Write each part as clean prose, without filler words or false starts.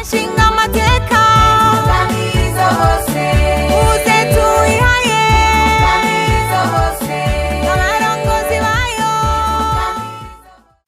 nshinga amateka uze tuyihaye abarongozi bayo.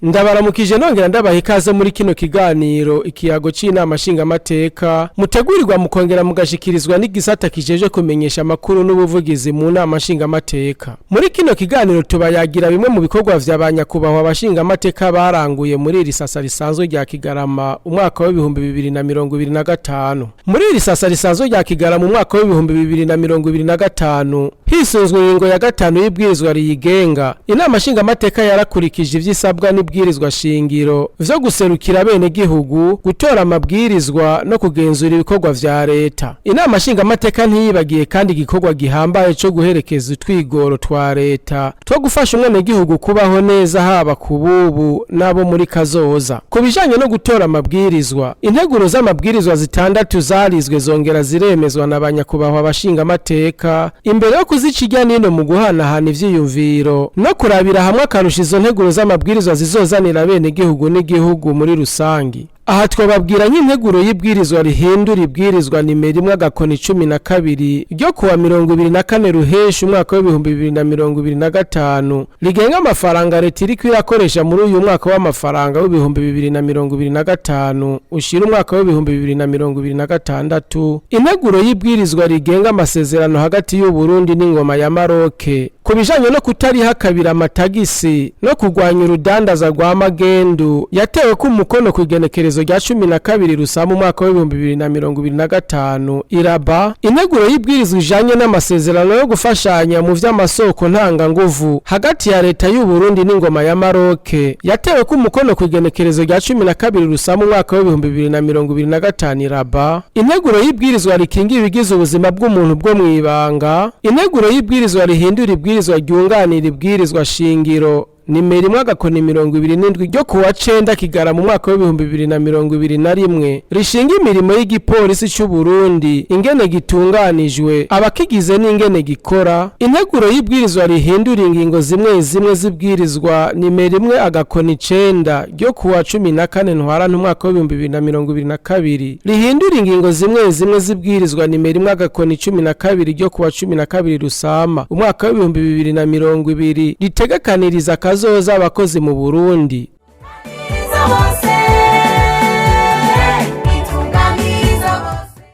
Ndabaramukije nongera ndabaha ikaze muri kino kiganiro ikiyago c'inama nshinga amateka mutegurirwa mukongera mugashikirizwa n'igisata kijeje kumenyesha amakuru n'ubuvugizi mu nama nshinga amateka. Muri kino kiganiro tubayagira bimwe mu bikorwa vy'abanyakubahwa abashinga amateka baranguye muri iri sasa risanzwe rya Kigarama umwaka wa 2025. Muri iri sasa risanzwe rya Kigarama umwaka wa 2025 hisunzwe ingingo ya 5 y'ibwirizwa riyigenga, inama nshinga amateka yarakurikije ivy'isabwa n'ibwirizwa shingiro vyo guserukira bene gihugu, gutora amabwirizwa no kugenzura ibikorwa vya leta. Inama nshinga amateka ntiyibagiye kandi igikorwa gihambaye cyo guherekeza utwigoro twa leta two gufasha umwene gihugu kubaho neza haba kububu nabo muri kazoza. Kubijanye no gutora amabwirizwa, integuro z'amabwirizwa zitandatu zarizwe zongera ziremezwa n'abanyakubahwa abashinga amateka imbere yo kuzicijya nino mu guhanahana ivyiyumviro no kurabira hamwe akarusha izo nteguro z'amabwirizwa zizozanira bene gihugu n'igihugu muri rusangi. Aha twababwira nk'integuro y'ibwirizwa rihindura ibwirizwa nimero 112 ryo kuwa 24 ruheshi umwaka wa 2025 rigenga amafaranga leta iriko irakoresha muri uyu mwaka w'amafaranga wa 2025 ushira umwaka wa 2026. Integuro y'ibwirizwa rigenga amasezerano hagati y'u Burundi n'ingoma ya Maroc kubijanye no kutariha kabira amatagisi no kugwanya urudandaza rwa magendu yatewe ku mukono kugenekerezo rya 12 Rusama umwaka wa 2025 iraba. Integuro y'ibwirizwa ijanye n'amasezerano yo gufashanya mu vy'amasoko ntanga nguvu hagati ya leta y'u Burundi n'ingoma ya Maroc yatewe ku mukono kugenekerezo rya 12 Rusama umwaka wa 2025 iraba. Integuro y'ibwirizwa rikinga ibigize ubuzima bw'umuntu bwo mwibanga. Integuro y'ibwirizwa rihindura ibwirizwa ryunganira ibwirizwa shingiro nimero 127 ryo kuwa 9 Kigarama mu mwaka wa 2021 rishinga imirimo y'igipolisi cy'u Burundi ingene gitunganijwe abakigize n'ingene gikora. Integuro y'ibwirizwa rihindura ingingo zimwe zibwirizwa nimero 119 ryo kuwa 14 Ntwarante mu mwaka wa 2022 rihindura ingingo zimwe zibwirizwa nimero 112 ryo kuwa 12 Rusama umwaka wa 2022 ritegekaniriza kazoza abakozi mu Burundi.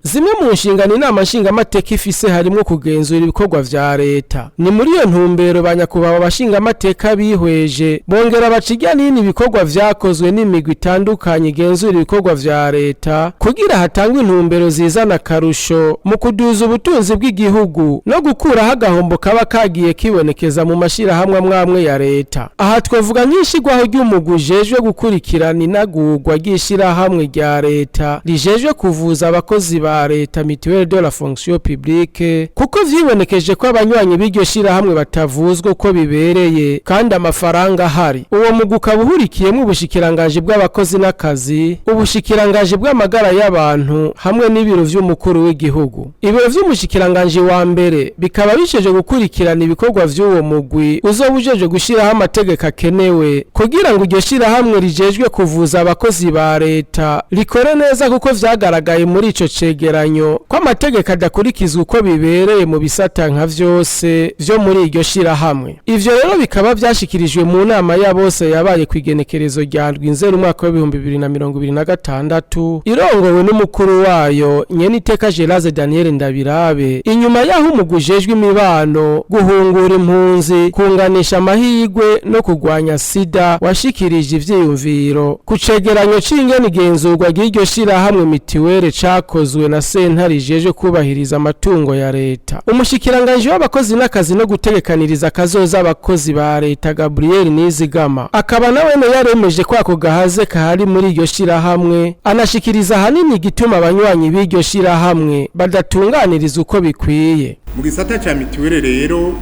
Zimwe mu nshingano inama nshinga amateka ifise harimo kugenzura ibikorwa vya leta. Ni muri iyo ntumbero banyakubahwa abashinga amateka bihweje bongera bacijya nini ibikorwa vyakozwe n'imigwi itandukanye igenzura ibikorwa vya leta kugira hatangwe intumbero zizana karusho mu kuduza ubutunzi bw'igihugu no gukuraho agahombo kaba kagiye kibonekeza mu mashirahamwe amwe ya leta. Aha twavuga nk'ishigwaho ry'umugwi ujejwe gukurikirana inagurwa ry'ishirahamwe rya leta rijejwe kuvuza abakozi ba leta mutuelle de la fonction publique kuko vyibonekeje ko abanywanyi b'iryo shirahamwe batavuzwe uko bibereye kandi amafaranga ahari. Uwo mugwi ukaba uhurikiyemo ubushikirangaje bw'abakozi n'akazi, ubushikirangaje bw'amagara y'abantu hamwe n'ibiro vy'umukuru w'igihugu. Ibiro vy'umushikirangaje wa mbere bikaba biceje gukurikirana ibikorwa vy'uwo mugwi uzobujeje gushiraho amategeko akenewe kugira ngo iryo shirahamwe rijejwe kuvuza abakozi ba leta rikore neza kuko vyagaragaye muri ico cegeranyo ko amategeko adakurikizwa uko bibereye mu bisata nka vyose vyo muri iryo shirahamwe. Ivyo rero bikaba vyashikirijwe mu nama ya bose yabaye kwigenekerezo rya Nzeri umwaka wa 2026 irongowe n'umukuru wayo Nyeniteka Geraze Daniel Ndabirabe. Inyuma yaho umugujejwe imibano, guhungura impunzi, kunganisha amahigwe no kugwanya sida washikirije ivyiyumviro ku cegeranyo c'ingene igenzurwa ry'iryo shirahamwe mitiwere cakozwe na sentare ijeje kubahiriza amatungo ya leta. Umushikiranganje w'abakozi n'akazi no gutegekaniriza kazoza abakozi ba leta Gabriel Nizigama akaba nawene yaremeje ko ako gahaze kahari muri iryo shirahamwe, anashikiriza hanini gituma abanywanyi b'iryo shirahamwe badatunganiriza uko bikwiye. Mu gisata ca mitiwere rero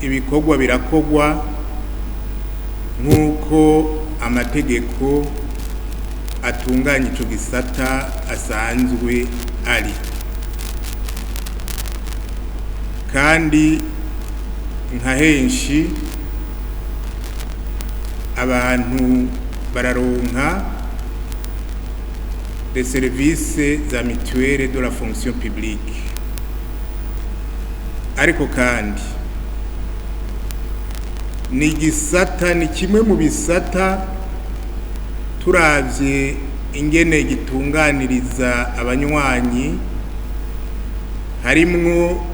ibikorwa birakogwa nk'uko amategeko atunganya ico gisata asanzwe ari, kandi nka henshi abantu bararonka des services za mutuelle de la fonction publique. Ariko kandi ni gisata, ni kimwe mu bisata turavye ingene gitunganiriza abanywanyi, harimwo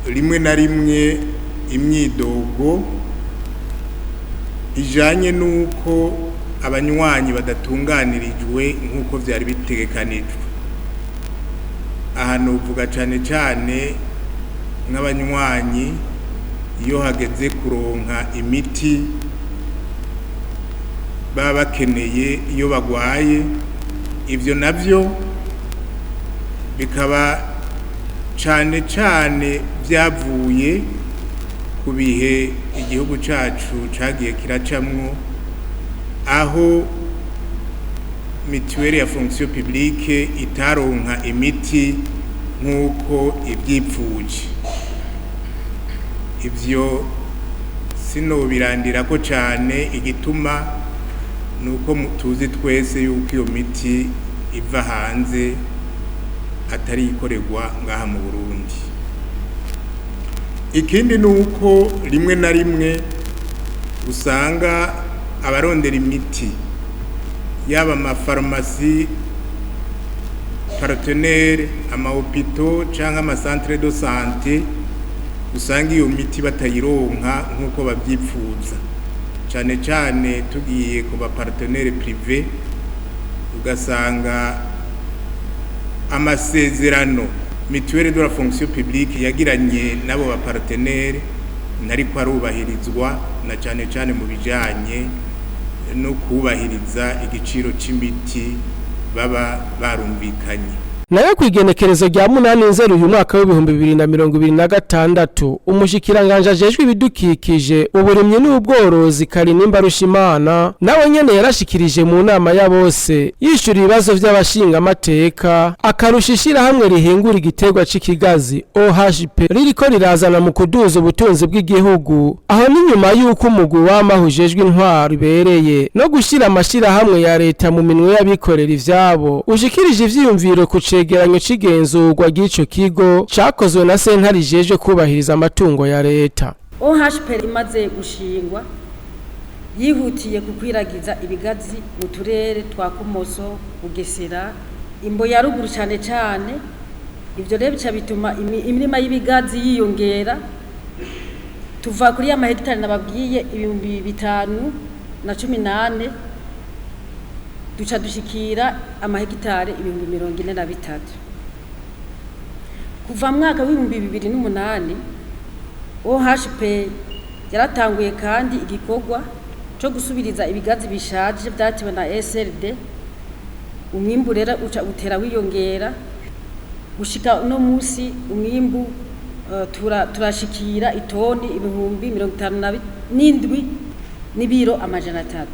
rimwe na rimwe imyidogo ijanye nuko abanywanyi badatunganirijwe nkuko vyari bitegekanijwe. Aha novuga cane cane nk'abanywanyi iyo hageze kuronka imiti baba bakeneye iyo bagwaye, ivyo navyo bikaba cane cane vyavuye ku bihe igihugu cacu cagiye kiracamwo, aho mutuelle ya fonction publique itaronka imiti nk'uko ivyipfuje. Ivyo sinobirandirako cane, igituma nuko tuzi twese yuko iyo miti iva hanze atari ikorerwa ngaha mu Burundi. Ikindi nuko rimwe na rimwe usanga abarondera imiti yaba amafarumasi partenaire, amahopito canke amasantere de sante, usanga iyo miti batayironka nk'uko bavyipfuza. Cane cane tugiye ku ba partenaire privé, ugasanga amasezerano mutuelle de la fonction publique yagiranye nabo ba partenaire nariko arubahirizwa, na cane cane mu bijanye no kubahiriza igiciro c'imiti baba barumvikanye. Nayo kwigenekerezo rya 8 uyu mwaka w'2026 umushikiranganje ajejwe ibidukikije uburimye n'ubworozi Karinimba Rushimana nawe nyene yarashikirije mu nama ya bose yishura ibibazo by'abashinga amateka, akarushishira hamwe rihingura igiterwa c'ikigazi OHP ririko rirazana mu kuduza ubutunzi bw'igihugu, aho n'inyuma y'uko umugwi wamahujejwe intwaro ibereye no gushira amashira hamwe ya leta mu minwe y'abikorera ivyabo, ushikirije ivyiyumviro ku cegeranyo c'igenzurwa ry'ico kigo cakozwe na sentare ijejwe kubahiriza amatungo ya leta. OHP imaze gushingwa yihutiye kukwiragiza ibigazi mu turere twa Kumoso, Bugesera, Imbo ya ruguru cyane cyane. Ivyo rero bica bituma imirima y'ibigazi yiyongera, tuva kuri ya mahegitari nababwiye 518 duca dushikira amahegitari 43. Kuva mwaka w'2008 OHP yaratanguye kandi igikorwa cyo gusubiriza ibigazi bishaje byatiwe na SRD. Umwimbu rero uca utera wiyongera gushika no musi umwimbu turashikira itoni 57 n'ibiro 300.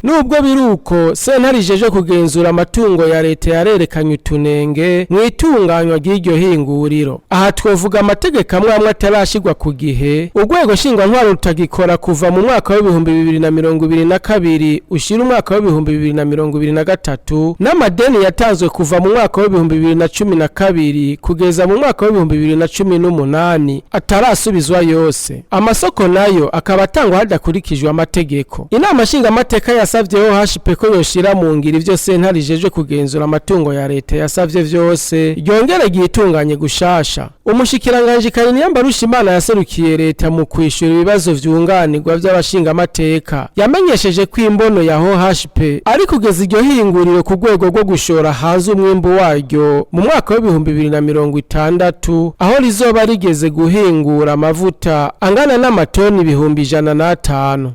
Nubwo biruko sentare ijeje kugenzura amatungo ya leta yarerekanye utunenge mu itunganywa ry'iryo hinguriro. Aha twovuga amategeko amwe atarashigwa ku gihe, urwego shingwantwaro rutagikora kuva mu mwaka w'2022 ushira umwaka w'2023, n'amadeni yatanzwe kuva mu mwaka w'2012 kugeza mu mwaka w'2018 atarasubizwa yose. Amasoko nayo akaba atangwa hadakurikijwe amategeko. Inama nshinga amateka yasavye OHP ko yoshira mu ngiro ivyo sentare ijeje kugenzura amatungo ya leta yasavye vyose ryongere gitunganye gushasha. Umushikiranganje Karinimba Rushimana yaserukiye leta mu kwishura ibibazo vyunganirwa by'abashinga amateka, yamenyesheje ko imbono ya OHP ari kugeza iryo hinguriro ku rwego rwo gushora hanze umwimbu waryo mu mwaka w'2060, aho rizoba rigeze guhingura amavuta angana n'amatoni 105.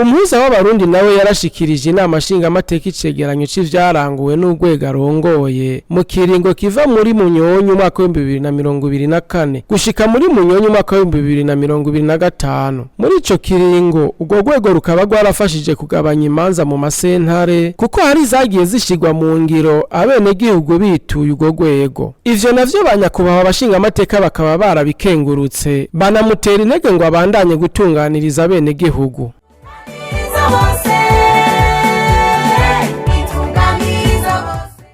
umuhuza w'abarundi nawe yarashikirije inama nshingamateka icegeranyo c'ivyaranguwe n'urwego arongoye mu kiringo kiva muri Munyonyo umwaka wa 2024 gushika muri Munyonyo umwaka wa 2025. Muri ico kiringo urwo rwego rukaba rwarafashije kugabanya imanza mu masentare kuko hari zagiye zishigwa mu ngiro abenegihugu bituye urwo rwego. Ivyo navyo banyakubaha abashingamateka bakaba barabikengurutse banamutera intege ngo abandanye gutunganiriza abenegihugu.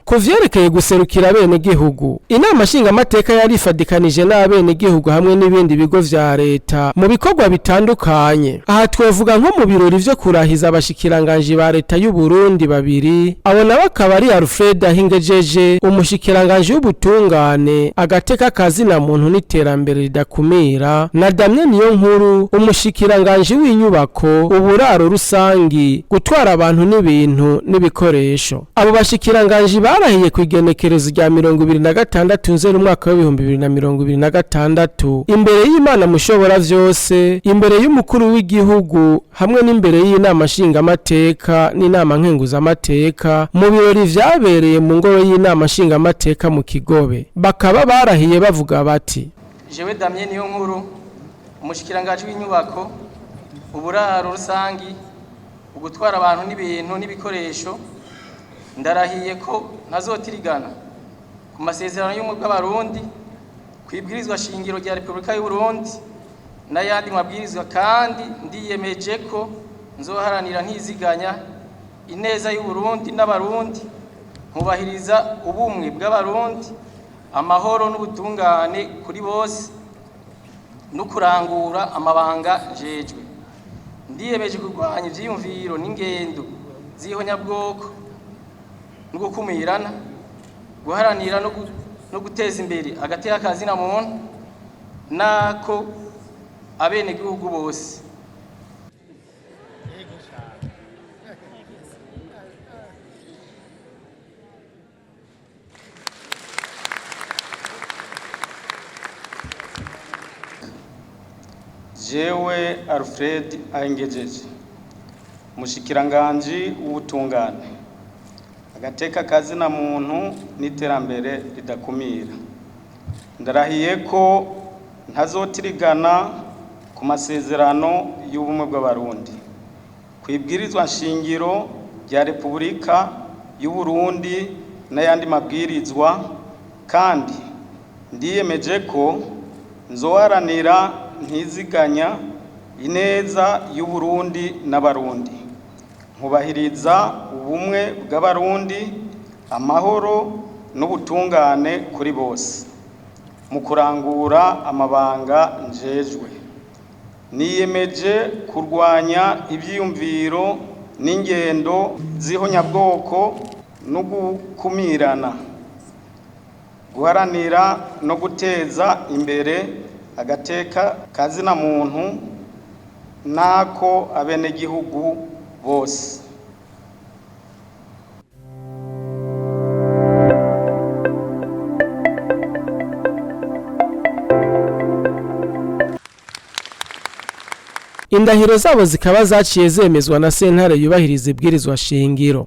Kuvyerekeye guserukira abenegihugu, inama nshingamateka yarifadikanije n'abenegihugu hamwe n'ibindi bigo vya leta mu bikorwa bitandukanye. Aha twovuga nko mu birori vyo kurahiza abashikiranganje ba leta y'u Burundi babiri, abo nabo akaba ari Alfred Ahingejeje, umushikiranganje w'ubutungane, agateka kazina muntu n'iterambere ridakumira, na Damien Niyonkuru, umushikiranganje w'inyubako, uburaro rusangi, gutwara abantu n'ibintu n'ibikoresho. Abo bashikiranganje barahiye kwigenekerezo rya 26 nzeri umwaka wa 2026 imbere y'Imana mushobora vyose, imbere y'umukuru w'igihugu hamwe n'imbere y'inama nshingamateka n'inama nkenguzamateka mu birori vyabereye mu ngoro y'inama nshingamateka mu Kigobe. Bakaba barahiye bavuga bati: Jewe Damien Niyonkuru, umushikiranganje w'inyubako, uburaro rusangi, ugutwara abantu n'ibintu n'ibikoresho, ndarahiye ko ntazotirigana ku masezerano y'ubumwe bw'abarundi, kwibwirizwa shingiro rya Republika y'u Burundi n'ayandi mabwirizwa, kandi ndiyemeje ko nzoharanira ntiziganya ineza y'u Burundi n'abarundi, nkubahiriza ubumwe bw'abarundi, amahoro n'ubutungane kuri bose, no kurangura amabanga njejwe. Ndiyemeje kurwanya ivyiyumviro n'ingendo z'ihonyabwoko no gukumirana, guharanira no guteza imbere agateka kazina muntu nako abenegihugu bose. Jewe Alfred Ahingejeje, umushikiranganje w'ubutungane, agateka kazina muntu n'iterambere ridakumira, ndarahiye ko ntazotirigana ku masezerano y'ubumwe bw'abarundi, kwibwirizwa nshingiro rya Republika y'u Burundi n'ayandi mabwirizwa, kandi ndiyemeje ko nzoharanira ntiziganya ineza y'u Burundi n'abarundi, nkubahiriza ubumwe bw'abarundi, amahoro n'ubutungane kuri bose, mu kurangura amabanga njejwe. Niyemeje kurwanya ivyiyumviro n'ingendo z'ihonyabwoko no gukumirana, guharanira no guteza imbere agateka kazina muntu nako abenegihugu bose. Indahiro zabo zikaba zaciye zemezwa na sentare yubahiriza ibwirizwa shingiro.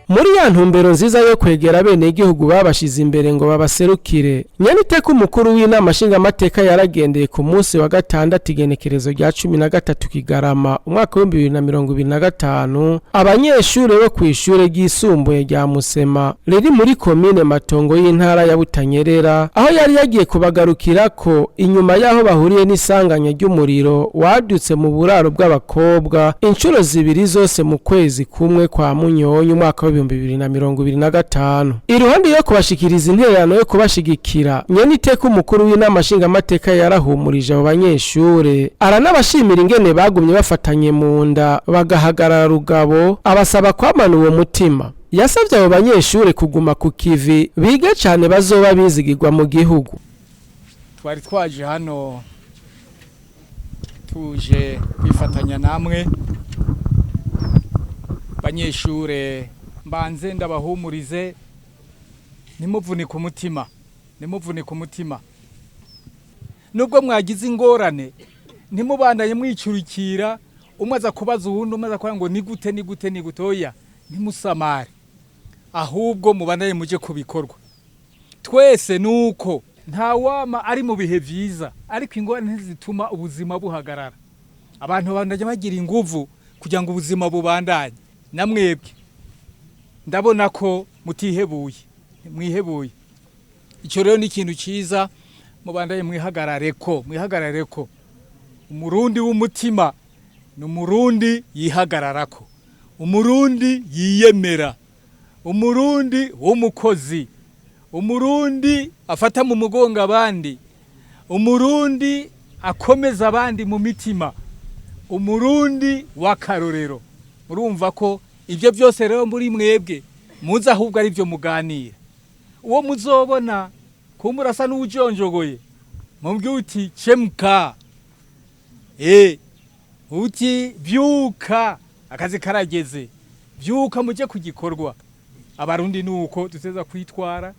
Muri ya ntumbero nziza yo kwegera abenegihugu babashize imbere ngo babaserukire, nyaniteka umukuru w'inama nshingamateka yaragendeye ku munsi wa gatandatu igenekerezo rya 13 Kigarama umwaka wa 2025 abanyeshure bo kw'ishure ryisumbuye rya Musema riri muri komine Matongo y'intara ya Butanyerera, aho yari yagiye kubagarukirako inyuma yaho bahuriye n'isanganya ry'umuriro wadutse mu buraro bw'abakobwa inshuro zibiri zose mu kwezi kumwe kwa Munyonyo umwaka wa 2025. Iruhande yo kubashikiriza intererano yo kubashigikira, nyeniteka umukuru w'inama nshingamateka yarahumurije abo banyeshure, aranabashimira ingene bagumye bafatanye mu nda bagahagarara rugabo, abasaba kwamana uwo mutima. Yasavye abo banyeshure kuguma ku kivi bige cyane bazoba bizigirwa mu gihugu. Twari twaje hano tuje kwifatanya namwe banyeshure, mbanze ndabahumurize, nimuvunike umutima, nubwo mwagize ingorane ntimubandanye mwicurikira umwe aza kubaza uwundi umwe aza kuvuga ngo ni gute oya ntimusamare ahubwo mubandanye muje kubikorwa twese nuko nta wama ari mu bihe vyiza ariko ingorane ntizituma ubuzima buhagarara abantu bandanye bagira inguvu kugira ngo ubuzima bubandanye namwebwe ndabona ko mwihebuye icyo rero ni ikintu cyiza mubandanye mwihagarareko umurundi w'umutima ni umurundi yihagararako umurundi yiyemera umurundi w'umukozi umurundi afata mu mugongo abandi umurundi akomeza abandi mu mitima umurundi w'akarorero murumva ko ibyo byose rero muri mwebwe muzi ahubwo ari byo muganira uwo muzobona kumurasa n'ujonjogoye mubwiye uti chemka uti byuka akazi karageze byuka muje kugikorwa abarundi nuko duteza kwitwara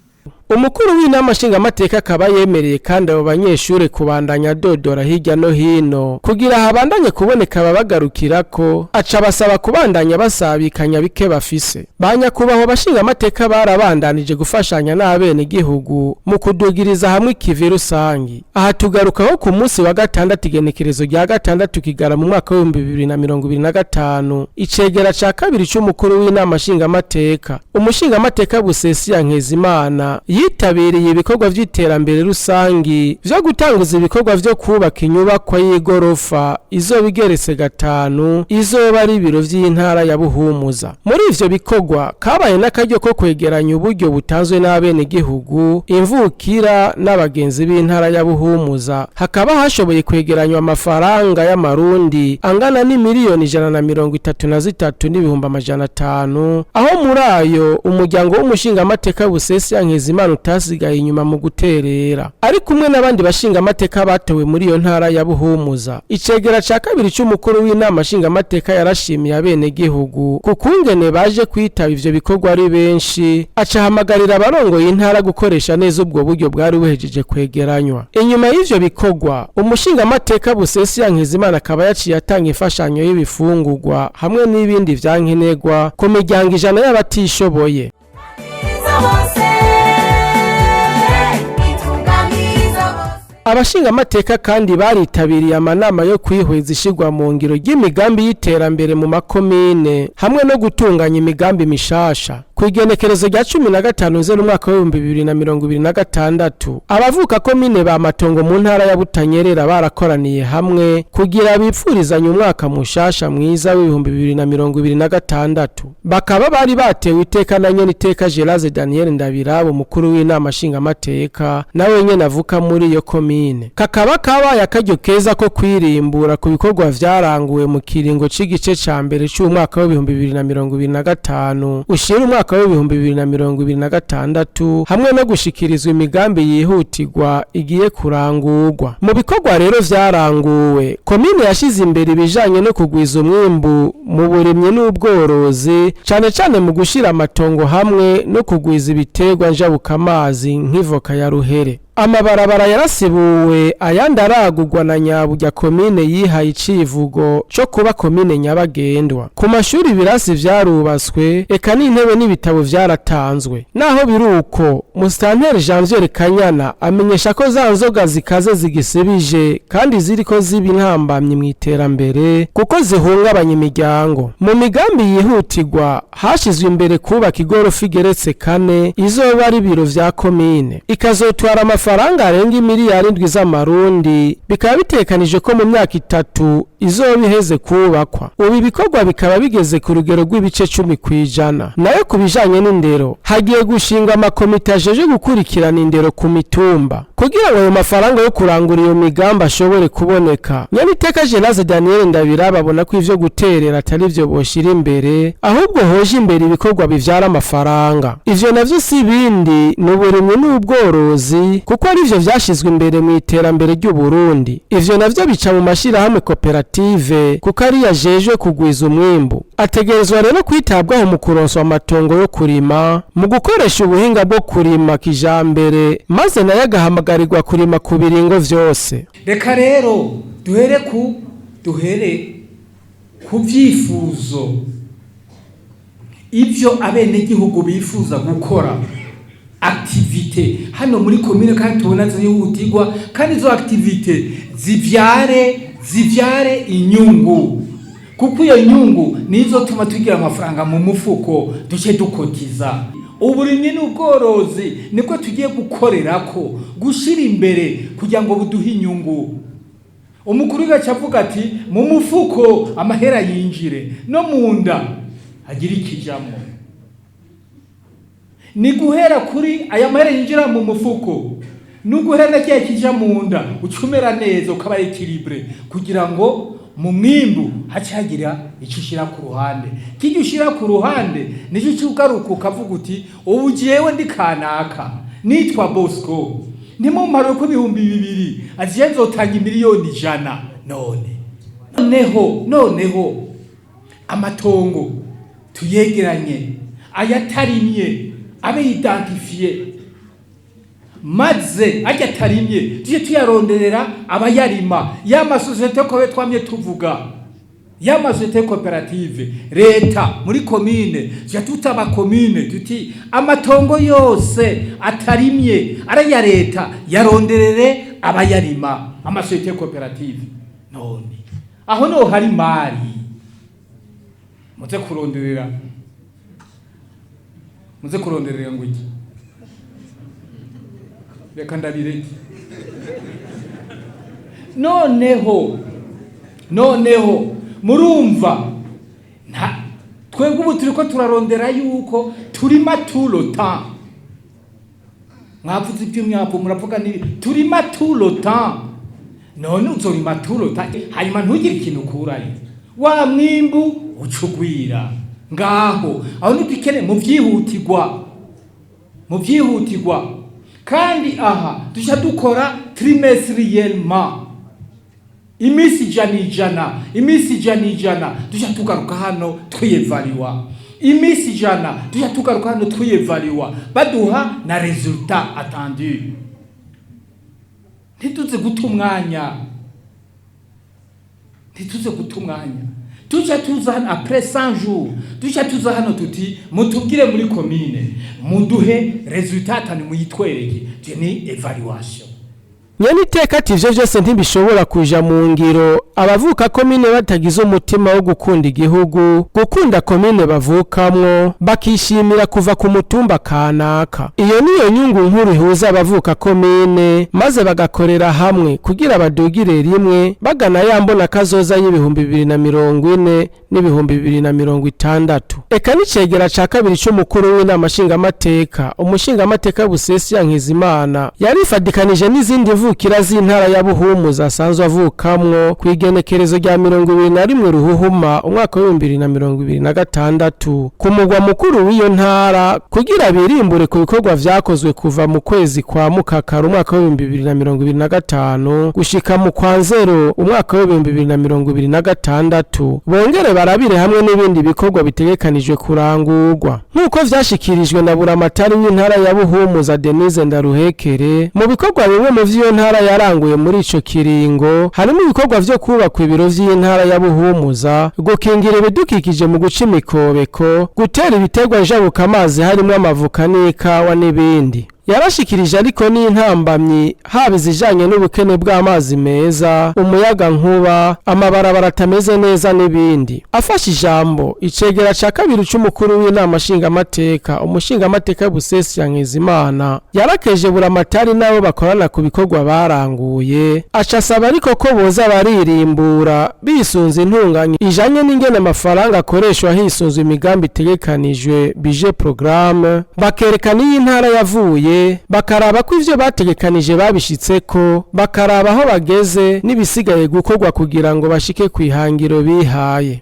umukuru w'inama nshingamateka akaba yemereye kandi abo banyeshure kubandanya dodora hirya no hino kugira habandanye kuboneka ababagarukira ko aca basaba kubandanya basabikanya bike bafise banyakubaho abashingamateka barabandanije gufashanya n'abene igihugu mu kudugiriza hamwe ikivi rusangi aha tugarukaho ku munsi wa gatandatu igenekerezo rya gatandatu kigara mu mwaka wa 2025 icegera ca kabiri c'umukuru w'inama nshingamateka umushingamateka Busesiya Nkezimana yitabiriye ibikorwa vy'iterambere rusangi vyo gutanguza ibikorwa vyo kubaka inyubakwa y'igorofa izoba igeretse 5 izoba ari ibiro vy'intara ya Buhumuza muri ivyo bikorwa kabaye n'akaryo ko kwegeranya uburyo butanzwe n'abene igihugu imvukira n'abagenzi b'intara ya Buhumuza hakaba hashoboye kwegeranywa amafaranga y'amarundi angana n'imiliyoni 133,500 aho muri ayo umuryango w'umushingamateka Busesiya Nkezimana utasigaye inyuma mu guterera ari kumwe n'abandi bashingamateka batowe muri iyo ntara ya Buhumuza icegera ca kabiri c'umukuru w'inama nshingamateka yarashimiye abene gihugu kukungene baje kwitaba ivyo bikorwa ari benshi acahamagarira abarongoye intara gukoresha neza ubwo buryo bwari buhejeje kwegeranywa inyuma y'ivyo bikorwa umushingamateka Busesiya Nkezimana akaba yaciye atanga imfashanyo y'ibifungurwa hamwe n'ibindi vyankenerwa ku miryango 100 y'abatishoboye abashingamateka kandi baritabiriye amanama yo kwihweza ishigwa mu ngiro ry'imigambi y'iterambere mu makomine hamwe no gutunganya imigambi mishasha kwigenekerezo rya 15 zero mwaka wa 2026 abavuka komine ba Matongo mu ntara ya Butanyerera barakoraniye hamwe kugira bipfurizanye umwaka mushasha mwiza wa 2026 bakaba bari batewe iteka na nyene iteka Geraze Daniel Ndabirabo mukuru w'inama nshingamateka nawe nyene avuka muri iyo komine kakaba kabaye akaryo keza ko kwirimbura ku bikorwa vyaranguwe mu kiringo c'igice ca mbere c'umwaka wa 2025 ushira umwaka wa 2026 hamwe no gushikirizwa imigambi yihutirwa igiye kurangurwa mu bikorwa rero vyaranguwe komine yashize imbere ibijanye no kugwiza umwimbu mu burimyi n'ubworozi cane mu gushira amatongo hamwe no kugwiza ibiterwa njabukamazi nk'ivoka ya ruhere amabarabara yarasibuwe ayandi aragurwa na Nyaburya komine yihaye icivugo cyo kuba komine nyabagendwa ku mashuri birasi vyarubaswe eka n'intebe n'ibitabo vyaratanzwe naho biruko Mustanteri Janvier Kanyana amenyesha ko za nzoga zikaze zigisibije kandi ziriko ziba intambamye mu iterambere kuko zihungabanya imiryango mu migambi yihutirwa hashizwe imbere kubaka igorofa igeretse 4 izoba ari biro vya komine ikazotwara amafaranga arenga miliyari 7 z'amarundi bikaba bitekanije ko mu myaka 3 izoba iheze kubakwa ubu bikorwa bikaba bigeze ku rugero rw'ibice 10% nayo kubijanye n'indero hagiye gushinga amakomite ajeje gukurikirana indero ku mitumba kugira ngo ayo mafaranga yo kurangura iyo migambi ashobore kuboneka Nyaniteka Geraze Daniel Ndabirabo abona ko ivyo guterera atari byo boshira imbere ahubwo hoje imbere ibikorwa bivyara amafaranga ivyo navyo si bindi n'uburimyi n'ubworozi kuko ari byo vyashizwe imbere mu iterambere ry'u Burundi ivyo navyo bica mu mashira hamwe koperative koperative kuko ari yajejwe kugwiza umwimbu. Ategerezwa rero kwitabwaho mu kuronswa amatongo yo kurima, mu gukoresha ubuhinga bwo kurima kijambere, maze nayo agahamagarirwa kurima ku biringo vyose. Reka rero duhere ku vyifuzo ivyo abenegihugu bifuza gukora activite hano muri komine, kandi tubona zihutirwa, kandi izo activite zivyare inyungu, kuko iyo nyungu nizo tuma tugira amafaranga mu mufuko duce dukotiza. Uburimyi n'ubworozi niko tugiye gukorerako, gushira imbere kugira ngo buduhe inyungu. Umukuru w'igaca avuga ati mu mufuko amahera yinjire, no mu nda hagira ikijamwo. Ni guhera kuri aya mahera yinjira mu mufuko, n'uguhera na kiya kija mu nda ucumera neza, ukaba equilibre, kugira ngo mu mwimbu hacagira icyo ushira ku ruhande. Kijya ushira ku ruhande nicyo cyugaruka ukavuga uti ubu jewe ndi kanaka nitwa Bosco, nimumaro ko 200 aziye nzotanga miliyoni 100. Noneho amatongo tuyegeranye, ayatarimye abe identifiye, maze ajya tarimye tuje tuyaronderera abayarima. Ya masosiyete ko twamye tuvuga, ya masosiyete koperative, leta muri komine tuje tutaba komine tuti amatongo yose atarimye ara ya leta yaronderere abayarima, amasosiyete koperative. None aho no hari mari muze kuronderera ngo iki? Reka ndabireke. Noneho murumva twebwe ubu turiko turarondera yuko turima tout le temps. Mwavuze iby'imyavu muravuga ni turima tout le temps. None uzorima tout le temps hanyuma ntugire ikintu ukurayo, wa mwimbu ucugwira ngaho. Aho nitwikene mu vyihutirwa, kandi aha dushya dukora trimestriellement, imisi ijana dushya tugaruka hano twiyevaliwa, imisi ijana dushya tugaruka hano twiyevaliwa, baduha na resultat attendu. Ntituze guta umwanya, tuja tuza hano après 100 jours, tuja tuza hano tuti mutubwire muri komine, muduhe resultat ni muyitwereke, ni evaluation. Nyene iteka ati ivyo vyose ntibishobora kuja mu ngiro abavuka komine batagize umutima wo gukunda igihugu, gukunda komine bavukamwo, bakishimira kuva ku mutumba kanaka. Iyo niyo nyungu nkuru ihuza abavuka komine, maze bagakorera hamwe kugira badugire rimwe, bagana yambona kazoza y'ibihumbi 2040 n'ibihumbi 2060. Eka n'icegera ca kabiri c'umukuru w'inama nshingamateka, umushingamateka Busesi Nkizimana yarifadikanije n'izindi mvukira z'intara ya Buhumuza asanzwe avukamwo kwigenekerezo rya 21 Ruhuhuma umwaka wa 2026 ku mugwa mukuru w'iyo ntara, kugira birimbure ku bikorwa vyakozwe kuva mu kwezi kwa Mukakara umwaka wa 2025 gushika mu kwa Nzero umwaka wa 2026, bongere barabire hamwe n'ibindi bikorwa bitegekanijwe kurangurwa nk'uko vyashikirijwe na buramatari w'intara ya Buhumuza Denise Ndaruhekere. Mu bikorwa bimwe mu vy'iyo ntara yaranguye muri ico kiringo harimo ibikorwa vyo kubaka ibiro vy'intara ya Buhumuza, gukingira ibidukikije mu guca imikobeko, gutera ibiterwa njabuka amazi harimo amavuka n'ikawa n'ibindi. Yarashikirije ariko n'intambamyi haba izijanye n'ubukene bw'amazi meza, umuyaga nkuba, amabarabara atameze neza n'ibindi. Afashe ijambo icegera ca kabiri c'umukuru w'inama nshingamateka, umushingamateka Busesi Nkizimana yarakeje buramatari nabo bakorana ku bikorwa baranguye, acasaba ariko ko boza baririmbura bisunze intunganye ijanye n'ingene amafaranga akoreshwa hisunzwe imigambi itegekanijwe bije programme, bakerekana iyi ntara yavuye, bakaraba ko ivyo bategekanije babishitseko, bakaraba aho bageze n'ibisigaye gukorwa kugira ngo bashike kwihangiro bihaye.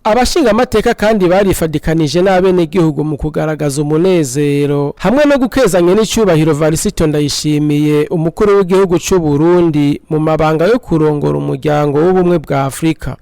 abashinga amateka kandi barifadikanije n'abenegihugu mu kugaragaza umunezero hamwe no gukezanya n'icyubahiro Varisito Ndayishimiye umukuru w'igihugu cy'u Burundi mu mabanga yo kurongora umuryango w'ubumwe bwa Afrika.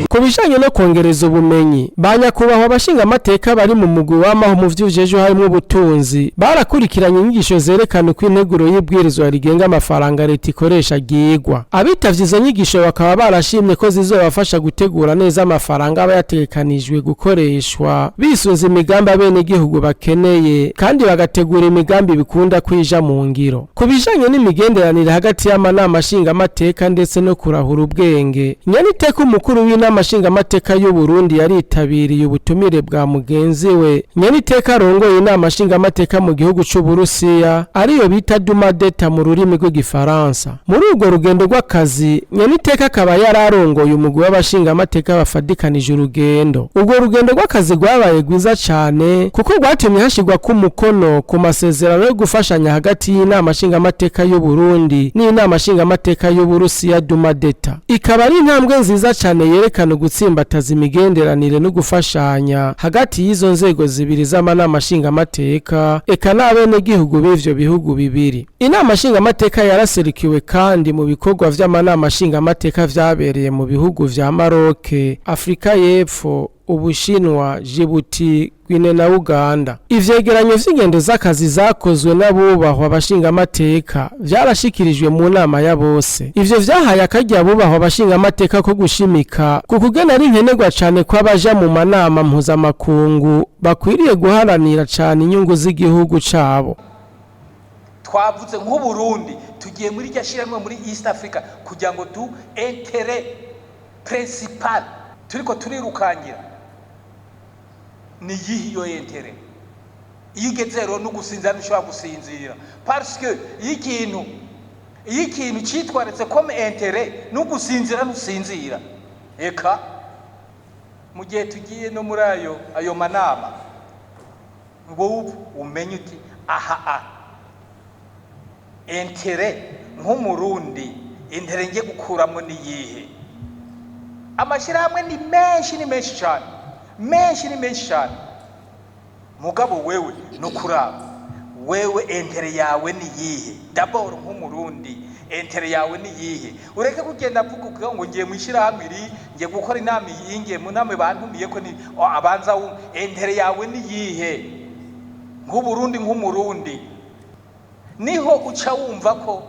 Ku bijanye no kongereza ubumenyi banyakubahwa abashinga amateka bari mu mugwi w'amaho mu vy'ujeje harimo ubutunzi barakurikiranye inyigisho zerekana uko integuro y'ibwirizwa rigenga amafaranga leta ikoresha gigwa. Abitavye izo nyigisho bakaba barashimye ko zizobafasha gutegura neza amafaranga aba yategekanijwe gukoreshwa bisunze imigambi abenegihugu bakeneye kandi bagategura imigambi bikunda kwija mu ngiro. Ku bijanye n'imigenderanire hagati y'amanama ashinga amateka ndetse no kurahura ubwenge, Nyaniteka umukuru w'inama ashinga amateka y'u Burundi yaritabiriye ubutumire bwa mugenzi we Nyaniteka arongoye inama ashinga amateka mu gihugu cy'u Burusiya ariyo bita Duma d'Etat mu rurimi rw'igifaransa. Muri urwo rugendo rw'akazi Nyaniteka akaba yararongoye umugwi w'abashinga amateka bafadikanije urugendo. Urwo rugendo rw'akazi rwabaye rwiza cyane kuko rwatumye hashigwa ku mukono ku masezerano yo gufashanya hagati y'inama ashinga amateka y'u Burundi n'inama ashinga amateka y'u Burusiya Duma d'Etat. Ikaba ari intambwe nziza cyane yerekana gutsimbataza imigenderanire no gufashanya hagati y'izo nzego zibiri z'amanama ashinga amateka eka n'abenegihugu b'ivyo bihugu bibiri. Inama ashinga amateka yaraserikiwe kandi mu bikorwa vy'amanama ashinga amateka vyabereye mu bihugu vya Maroc, Afrika y'Epfo, Ubushinwa, Djibouti, Guinea na Uganda. Ivyegeranyo vy'ingendo z'akazi zakozwe n'abubahwa abashinga amateka vyarashikirijwe mu nama ya bose. Ivyo vyahaye akarya abubahwa abashinga amateka ko gushimika kukugena ari nkenerwa cyane ko abaja mu manama mpuzamakungu bakwiriye guharanira cyane inyungu z'igihugu cabo. Twavuze nk'u Burundi tugiye muri ryashiramwe muri East Africa kugira ngo du intérêt principal turiko turirukangira ni yiyo yentere igezero no gusinzira nishobora gusinzira parce que ikintu citwaretse comme intérêt no gusinzira nusinzira eka mu gihe tugiye no muri ayo manama ngo umenye uti aha intérêt nk'umurundi intérêt ngiye gukuramo ni yihe. Amashirahamwe ni menshi cyane mugabo wewe no kuraba wewe entere yawe ni yihe d'abord nk'umurundi entere yawe ni yihe ureke kugenda avuga ngo ngiye mwishirahamwe iri ngiye gukora inama yingiye mu namwe bantumiye ko ni abanza entere yawe ni yihe nk'umurundi niho uca wumva ko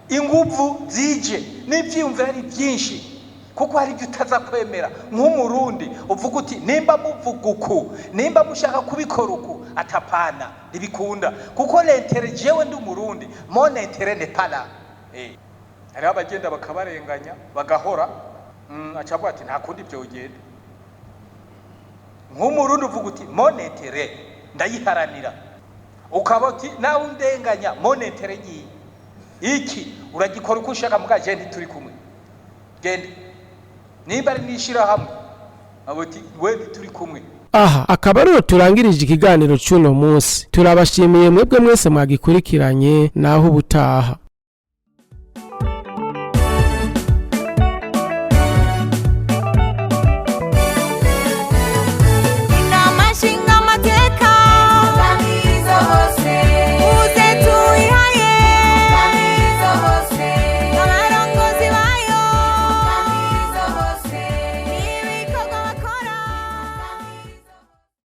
inguvu zije n'ivyumvira ari byinshi kuko hari ibyo utaza kwemera nk'umurundi uvuga uti nimba muvuga uku nimba mushaka kubikora uku atapana ntibikunda kuko l'intérêt jewe ndi umurundi mon intérêt n'est pas là. Hari abagenda bakabarenganya bagahora acavuga ati nta kundi byo ugenda nk'umurundi uvuga uti mon intérêt ndayiharanira ukaba uti nawe undenganya mon intérêt iki uragikora uko ushaka mugaje ntituri kumwe gende nimba ari nishirahamwe aboti we turi kumwe. Aha akaba rero turangirije ikiganiro cy'uno munsi. Turabashimiye mwebwe mwese mwagikurikiranye naho ubutaha.